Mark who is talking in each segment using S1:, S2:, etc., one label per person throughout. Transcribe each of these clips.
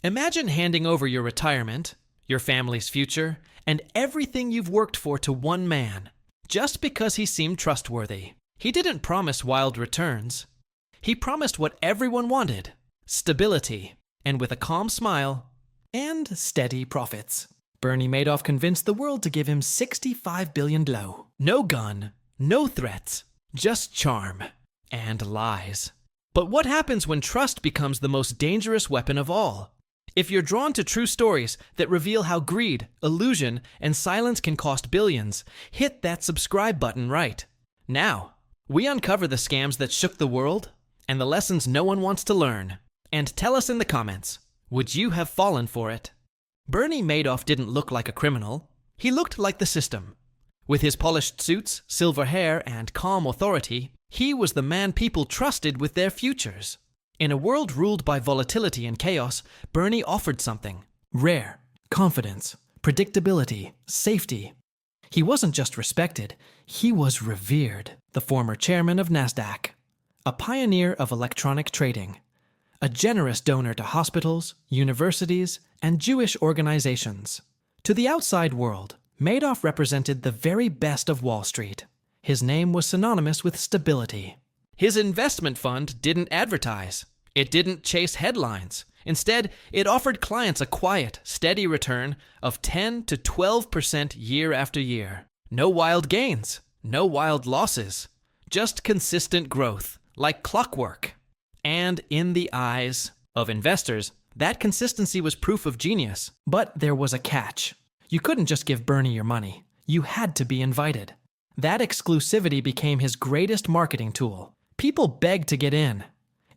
S1: Imagine handing over your retirement, your family's future, and everything you've worked for to one man, just because he seemed trustworthy. He didn't promise wild returns. He promised what everyone wanted: stability, and with a calm smile, and steady profits. Bernie Madoff convinced the world to give him $65 billion. No gun, no threats, just charm and lies. But what happens when trust becomes the most dangerous weapon of all? If you're drawn to true stories that reveal how greed, illusion, and silence can cost billions, hit that subscribe button right now. We uncover the scams that shook the world and the lessons no one wants to learn. And tell us in the comments, would you have fallen for it? Bernie Madoff didn't look like a criminal. He looked like the system. With his polished suits, silver hair, and calm authority, he was the man people trusted with their futures. In a world ruled by volatility and chaos, Bernie offered something rare: confidence, predictability, safety. He wasn't just respected, he was revered. The former chairman of NASDAQ, a pioneer of electronic trading, a generous donor to hospitals, universities, and Jewish organizations. To the outside world, Madoff represented the very best of Wall Street. His name was synonymous with stability. His investment fund didn't advertise. It didn't chase headlines. Instead, it offered clients a quiet, steady return of 10 to 12% year after year. No wild gains, no wild losses, just consistent growth, like clockwork. And in the eyes of investors, that consistency was proof of genius. But there was a catch. You couldn't just give Bernie your money. You had to be invited. That exclusivity became his greatest marketing tool. People begged to get in.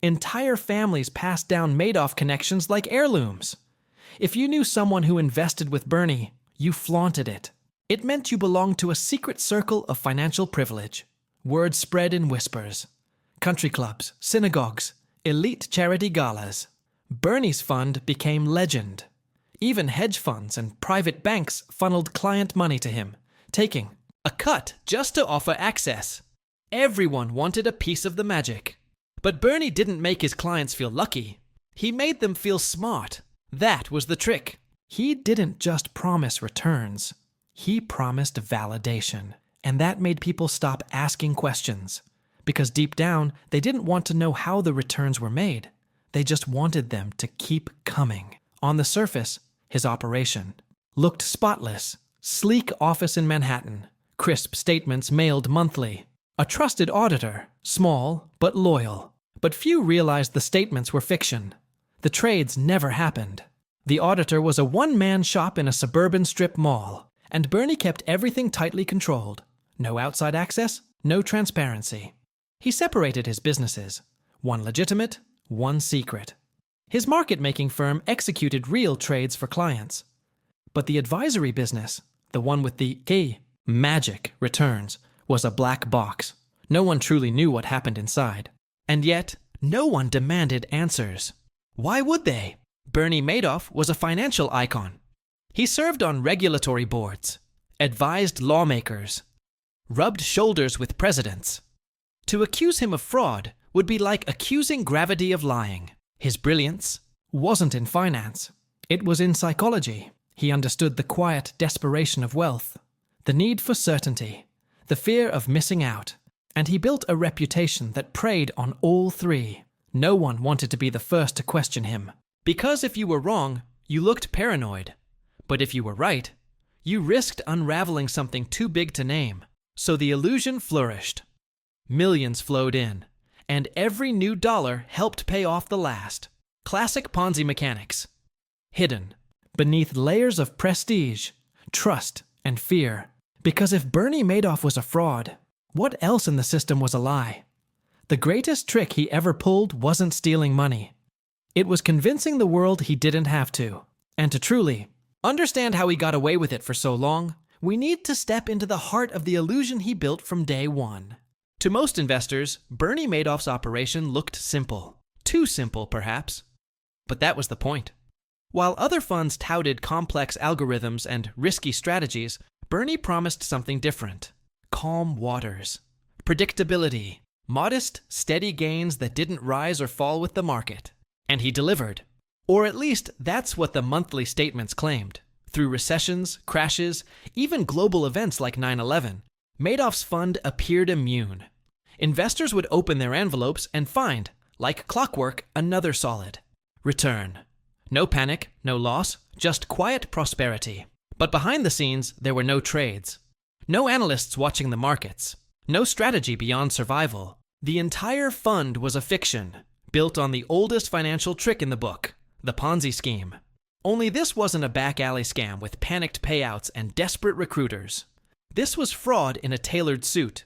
S1: Entire families passed down Madoff connections like heirlooms. If you knew someone who invested with Bernie, you flaunted it. It meant you belonged to a secret circle of financial privilege. Word spread in whispers. Country clubs, synagogues, elite charity galas. Bernie's fund became legend. Even hedge funds and private banks funneled client money to him, taking a cut just to offer access. Everyone wanted a piece of the magic. But Bernie didn't make his clients feel lucky. He made them feel smart. That was the trick. He didn't just promise returns. He promised validation. And that made people stop asking questions. Because deep down, they didn't want to know how the returns were made. They just wanted them to keep coming. On the surface, his operation looked spotless. Sleek office in Manhattan. Crisp statements mailed monthly. A trusted auditor, small but loyal. But few realized the statements were fiction. The trades never happened. The auditor was a one-man shop in a suburban strip mall, and Bernie kept everything tightly controlled. No outside access, no transparency. He separated his businesses, one legitimate, one secret. His market-making firm executed real trades for clients. But the advisory business, the one with the key, magic returns, was a black box. No one truly knew what happened inside. And yet, no one demanded answers. Why would they? Bernie Madoff was a financial icon. He served on regulatory boards, advised lawmakers, rubbed shoulders with presidents. To accuse him of fraud would be like accusing gravity of lying. His brilliance wasn't in finance. It was in psychology. He understood the quiet desperation of wealth, the need for certainty, the fear of missing out. And he built a reputation that preyed on all three. No one wanted to be the first to question him. Because if you were wrong, you looked paranoid. But if you were right, you risked unraveling something too big to name. So the illusion flourished. Millions flowed in, and every new dollar helped pay off the last. Classic Ponzi mechanics. Hidden beneath layers of prestige, trust, and fear. Because if Bernie Madoff was a fraud, what else in the system was a lie? The greatest trick he ever pulled wasn't stealing money. It was convincing the world he didn't have to. And to truly understand how he got away with it for so long, we need to step into the heart of the illusion he built from day one. To most investors, Bernie Madoff's operation looked simple. Too simple, perhaps. But that was the point. While other funds touted complex algorithms and risky strategies, Bernie promised something different. Calm waters, predictability, modest, steady gains that didn't rise or fall with the market. And he delivered. Or at least that's what the monthly statements claimed. Through recessions, crashes, even global events like 9/11, Madoff's fund appeared immune. Investors would open their envelopes and find, like clockwork, another solid return. No panic, no loss, just quiet prosperity. But behind the scenes, there were no trades. No analysts watching the markets. No strategy beyond survival. The entire fund was a fiction, built on the oldest financial trick in the book, the Ponzi scheme. Only this wasn't a back alley scam with panicked payouts and desperate recruiters. This was fraud in a tailored suit.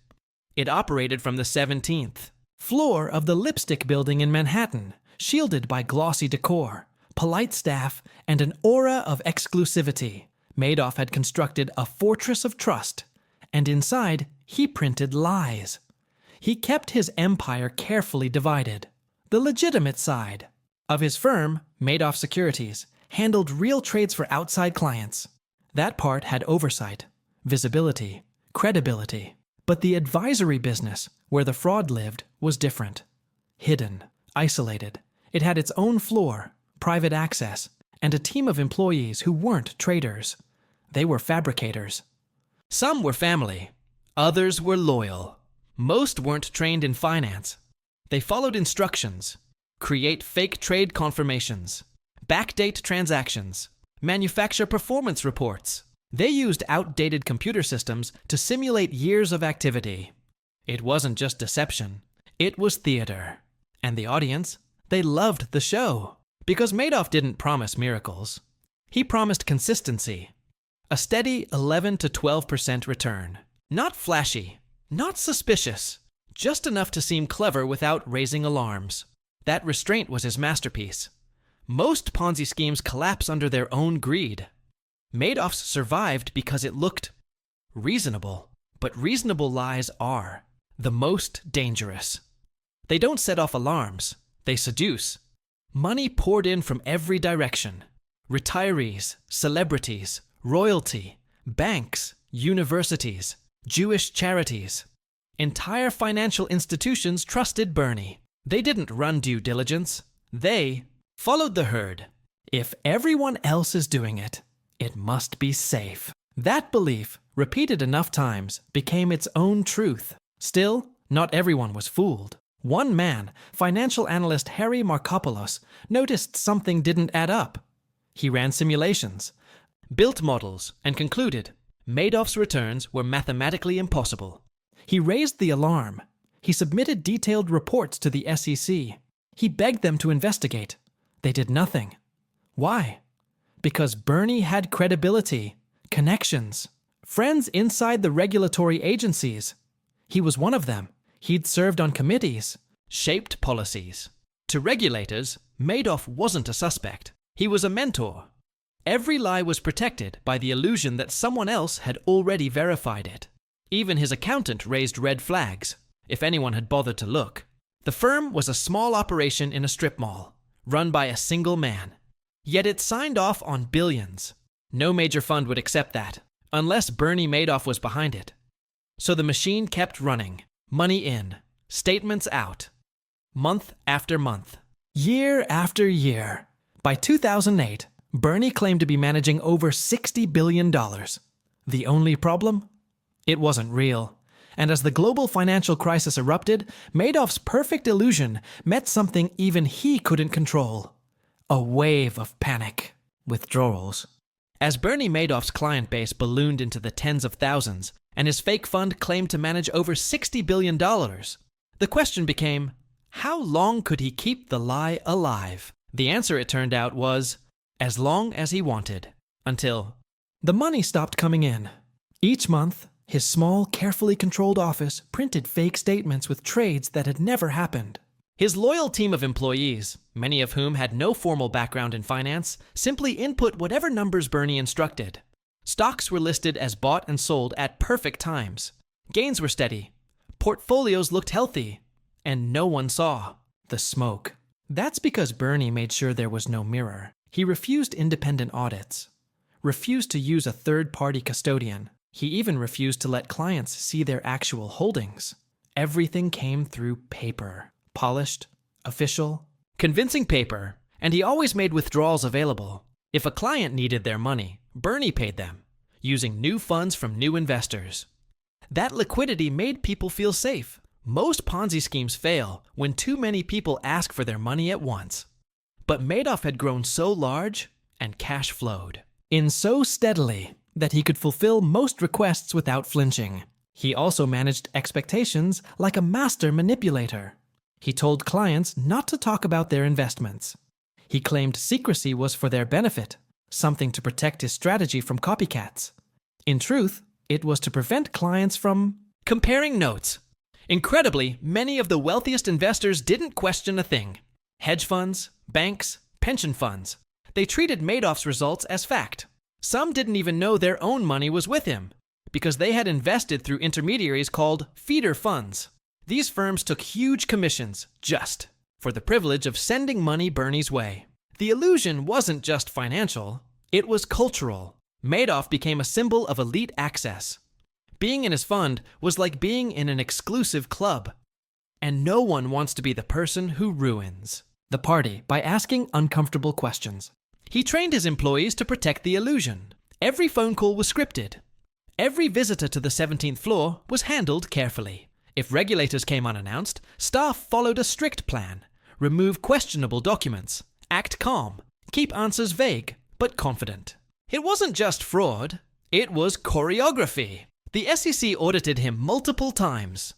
S1: It operated from the 17th floor of the Lipstick Building in Manhattan, shielded by glossy decor, polite staff, and an aura of exclusivity. Madoff had constructed a fortress of trust, and inside, he printed lies. He kept his empire carefully divided. The legitimate side of his firm, Madoff Securities, handled real trades for outside clients. That part had oversight, visibility, credibility. But the advisory business, where the fraud lived, was different. Hidden, isolated. It had its own floor, private access, and a team of employees who weren't traders. They were fabricators. Some were family. Others were loyal. Most weren't trained in finance. They followed instructions. Create fake trade confirmations. Backdate transactions. Manufacture performance reports. They used outdated computer systems to simulate years of activity. It wasn't just deception. It was theater. And the audience, they loved the show. Because Madoff didn't promise miracles. He promised consistency. A steady 11 to 12% return. Not flashy. Not suspicious. Just enough to seem clever without raising alarms. That restraint was his masterpiece. Most Ponzi schemes collapse under their own greed. Madoff's survived because it looked reasonable. But reasonable lies are the most dangerous. They don't set off alarms. They seduce. Money poured in from every direction. Retirees, celebrities, royalty, banks, universities, Jewish charities. Entire financial institutions trusted Bernie. They didn't run due diligence. They followed the herd. If everyone else is doing it, it must be safe. That belief, repeated enough times, became its own truth. Still, not everyone was fooled. One man, financial analyst Harry Markopoulos, noticed something didn't add up. He ran simulations, built models, and concluded Madoff's returns were mathematically impossible. He raised the alarm. He submitted detailed reports to the SEC. He begged them to investigate. They did nothing. Why? Because Bernie had credibility, connections, friends inside the regulatory agencies. He was one of them. He'd served on committees, shaped policies. To regulators, Madoff wasn't a suspect. He was a mentor. Every lie was protected by the illusion that someone else had already verified it. Even his accountant raised red flags, if anyone had bothered to look. The firm was a small operation in a strip mall, run by a single man. Yet it signed off on billions. No major fund would accept that, unless Bernie Madoff was behind it. So the machine kept running. Money in, statements out. Month after month. Year after year. By 2008, Bernie claimed to be managing over $60 billion. The only problem? It wasn't real. And as the global financial crisis erupted, Madoff's perfect illusion met something even he couldn't control. A wave of panic. Withdrawals. As Bernie Madoff's client base ballooned into the tens of thousands, and his fake fund claimed to manage over $60 billion, the question became, how long could he keep the lie alive? The answer, it turned out, was as long as he wanted. Until the money stopped coming in. Each month, his small, carefully controlled office printed fake statements with trades that had never happened. His loyal team of employees, many of whom had no formal background in finance, simply input whatever numbers Bernie instructed. Stocks were listed as bought and sold at perfect times. Gains were steady. Portfolios looked healthy. And no one saw the smoke. That's because Bernie made sure there was no mirror. He refused independent audits, refused to use a third-party custodian. He even refused to let clients see their actual holdings. Everything came through paper. Polished, official, convincing paper, And he always made withdrawals available. If a client needed their money, Bernie paid them, using new funds from new investors. That liquidity made people feel safe. Most Ponzi schemes fail when too many people ask for their money at once. But Madoff had grown so large, and cash flowed in so steadily that he could fulfill most requests without flinching. He also managed expectations like a master manipulator. He told clients not to talk about their investments. He claimed secrecy was for their benefit, something to protect his strategy from copycats. In truth, it was to prevent clients from comparing notes. Incredibly, many of the wealthiest investors didn't question a thing. Hedge funds, banks, pension funds. They treated Madoff's results as fact. Some didn't even know their own money was with him, because they had invested through intermediaries called feeder funds. These firms took huge commissions, just for the privilege of sending money Bernie's way. The illusion wasn't just financial, it was cultural. Madoff became a symbol of elite access. Being in his fund was like being in an exclusive club. And no one wants to be the person who ruins the party by asking uncomfortable questions. He trained his employees to protect the illusion. Every phone call was scripted. Every visitor to the 17th floor was handled carefully. If regulators came unannounced, staff followed a strict plan. Remove questionable documents. Act calm. Keep answers vague, but confident. It wasn't just fraud, it was choreography. The SEC audited him multiple times.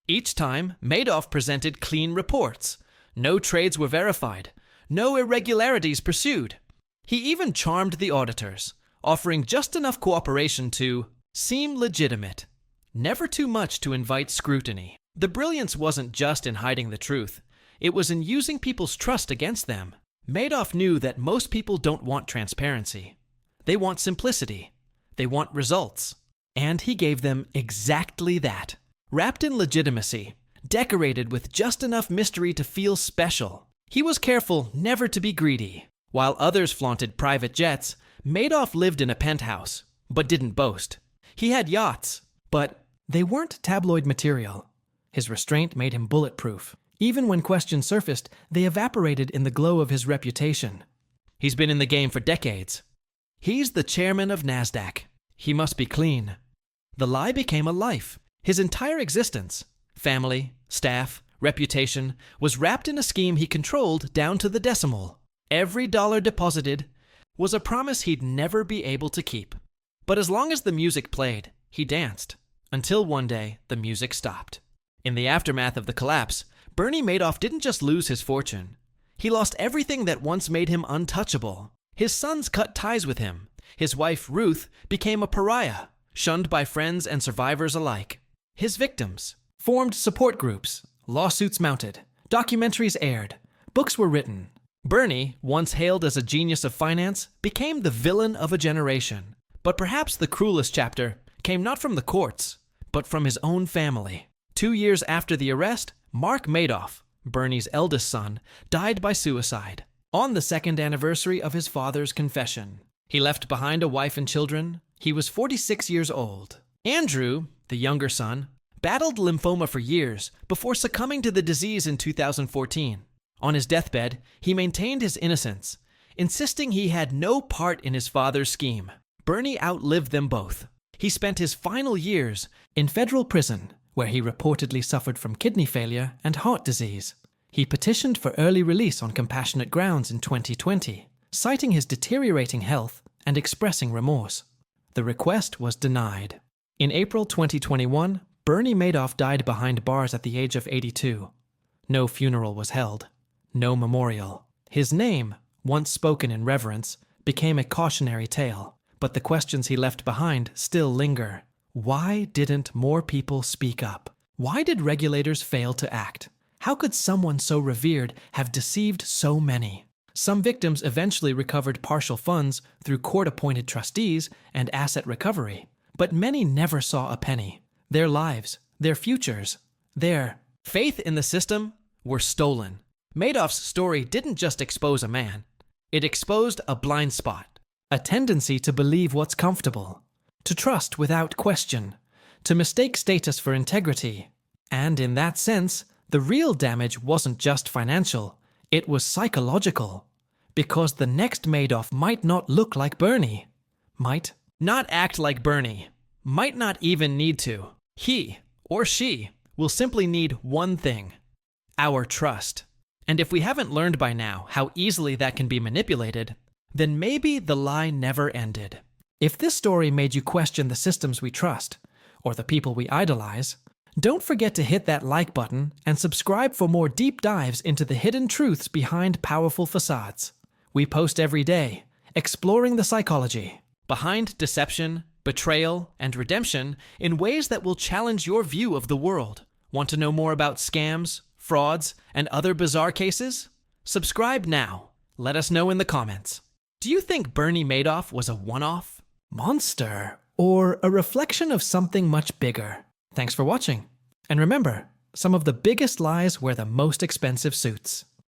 S1: Each time, Madoff presented clean reports. No trades were verified. No irregularities pursued. He even charmed the auditors, offering just enough cooperation to seem legitimate. Never too much to invite scrutiny. The brilliance wasn't just in hiding the truth. It was in using people's trust against them. Madoff knew that most people don't want transparency. They want simplicity. They want results. And he gave them exactly that. Wrapped in legitimacy, decorated with just enough mystery to feel special. He was careful never to be greedy. While others flaunted private jets, Madoff lived in a penthouse, but didn't boast. He had yachts, but they weren't tabloid material. His restraint made him bulletproof. Even when questions surfaced, they evaporated in the glow of his reputation. He's been in the game for decades. He's the chairman of NASDAQ. He must be clean. The lie became a life. His entire existence, family, staff, reputation, was wrapped in a scheme he controlled down to the decimal. Every dollar deposited was a promise he'd never be able to keep. But as long as the music played, he danced, until one day the music stopped. In the aftermath of the collapse, Bernie Madoff didn't just lose his fortune. He lost everything that once made him untouchable. His sons cut ties with him. His wife, Ruth, became a pariah, shunned by friends and survivors alike. His victims formed support groups, lawsuits mounted, documentaries aired, books were written. Bernie, once hailed as a genius of finance, became the villain of a generation. But perhaps the cruelest chapter came not from the courts, but from his own family. 2 years after the arrest, Mark Madoff, Bernie's eldest son, died by suicide, on the 2nd anniversary of his father's confession. He left behind a wife and children. He was 46 years old. Andrew, the younger son, battled lymphoma for years before succumbing to the disease in 2014. On his deathbed, he maintained his innocence, insisting he had no part in his father's scheme. Bernie outlived them both. He spent his final years in federal prison, where he reportedly suffered from kidney failure and heart disease. He petitioned for early release on compassionate grounds in 2020, citing his deteriorating health and expressing remorse. The request was denied. In April 2021, Bernie Madoff died behind bars at the age of 82. No funeral was held. No memorial. His name, once spoken in reverence, became a cautionary tale. But the questions he left behind still linger. Why didn't more people speak up? Why did regulators fail to act? How could someone so revered have deceived so many? Some victims eventually recovered partial funds through court-appointed trustees and asset recovery. But many never saw a penny. Their lives, their futures, their faith in the system were stolen. Madoff's story didn't just expose a man. It exposed a blind spot, a tendency to believe what's comfortable, to trust without question, to mistake status for integrity. And in that sense, the real damage wasn't just financial, it was psychological. Because the next Madoff might not look like Bernie. Might not act like Bernie. Might not even need to. He or she will simply need one thing: our trust. And if we haven't learned by now how easily that can be manipulated, then maybe the lie never ended. If this story made you question the systems we trust, or the people we idolize, don't forget to hit that like button and subscribe for more deep dives into the hidden truths behind powerful facades. We post every day, exploring the psychology behind deception, betrayal, and redemption in ways that will challenge your view of the world. Want to know more about scams, frauds, and other bizarre cases? Subscribe now. Let us know in the comments. Do you think Bernie Madoff was a one-off monster or a reflection of something much bigger? Thanks for watching. And remember, some of the biggest lies wear the most expensive suits.